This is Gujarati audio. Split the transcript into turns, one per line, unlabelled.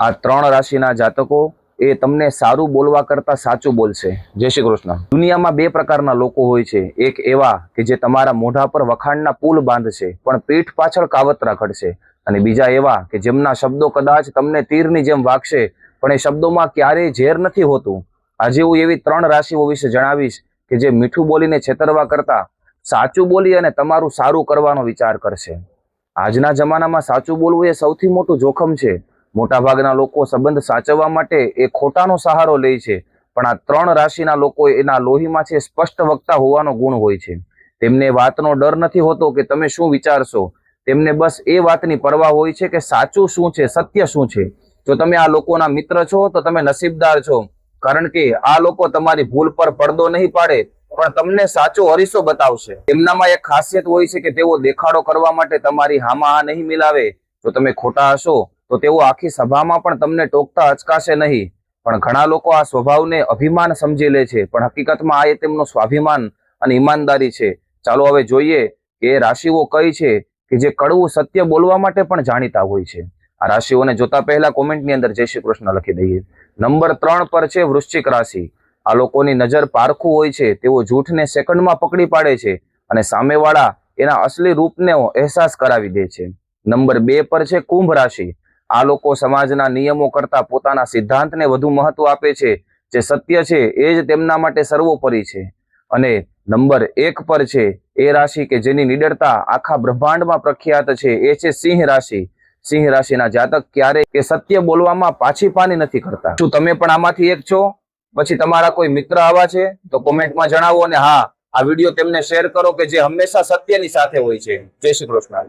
આ 3 રાશિના જાતકો એ તમને સારું બોલવા કરતા સાચું બોલશે। જય શ્રી કૃષ્ણ। દુનિયામાં 2 પ્રકારના લોકો હોય છે। એક એવા કે જે તમારા મોઢા પર વખાણના પુલ બાંધશે પણ પીઠ પાછળ કાવતરા ઘડશે, અને બીજા એવા કે જેમના શબ્દો કદાચ તમને તીરની જેમ વાગશે પણ એ શબ્દોમાં ક્યારેય ઝેર નથી હોતું। આજે હું એવી 3 રાશિઓ વિશે જણાવીશ કે જે મીઠું બોલીને છેતરવા કરતા સાચું બોલી અને તમારું સારું કરવાનો વિચાર કરશે। આજના જમાનામાં સાચું બોલવું એ સૌથી મોટું જોખમ છે। મોટાભાગના લોકો સંબંધ સાચવવા માટે એ ખોટાનો સહારો લે છે, પણ આ 3 રાશિના લોકો એના લોહીમાં છે સ્પષ્ટ વક્તા હોવાનો ગુણ હોય છે। તેમને વાતનો ડર નથી હોતો કે તમે શું વિચારશો, તેમને બસ એ વાતની પરવા હોય છે કે સાચું શું છે, સત્ય શું છે। જો તમે આ લોકોના મિત્ર છો તો તમે નસીબદાર છો, કારણ કે આ લોકો તમારી ભૂલ પર પડદો નહીં પાડે પણ તમને સાચો અરીસો બતાવશે। તેમનામાં એક ખાસિયત હોય છે કે તેઓ દેખાડો કરવા માટે તમારી હામાં હા નહીં મિલાવે। જો તમે ખોટા હશો તો તેઓ આખી સભામાં પણ તમને ટોકતા અચકાશે નહીં, પણ ઘણા લોકો આ સ્વભાવને અભિમાન સમજી લે છે, પણ હકીકતમાં આ એ તેમનો સ્વાભિમાન અને ઈમાનદારી છે। ચાલો હવે જોઈએ કે એ રાશિઓ કઈ છે કે જે કડવું સત્ય બોલવા માટે પણ જાણીતા હોય છે। આ રાશિઓને જોતા પહેલા કોમેન્ટની અંદર જય શ્રી કૃષ્ણ લખી દઈએ। નંબર 3 પર છે વૃશ્ચિક રાશિ। આ લોકોની નજર પારખું હોય છે। તેઓ જૂઠને સેકન્ડમાં પકડી પાડે છે અને સામેવાળા એના અસલી રૂપને અહેસાસ કરાવી દે છે। નંબર 2 પર છે કુંભ રાશિ। આ લોકો સમાજના નિયમો કરતા પોતાના સિદ્ધાંતને વધુ મહત્વ આપે છે। જે સત્ય છે એ જ તેમના માટે સર્વોપરી છે। અને નંબર 1 પર છે એ રાશિ કે જેની નિડરતા આખા બ્રહ્માંડમાં પ્રખ્યાત છે, એ છે સિંહ રાશિ। સિંહ રાશિના જાતક ક્યારેય કે સત્ય બોલવામાં પાછી પાની નથી કરતા। શું તમે પણ આમાંથી એક છો? પછી તમારા કોઈ મિત્ર આવા છે તો કોમેન્ટમાં જણાવો, અને હા, આ વિડીયો તેમને શેર કરો કે જે હંમેશા સત્યની સાથે હોય છે। જય શ્રી કૃષ્ણ।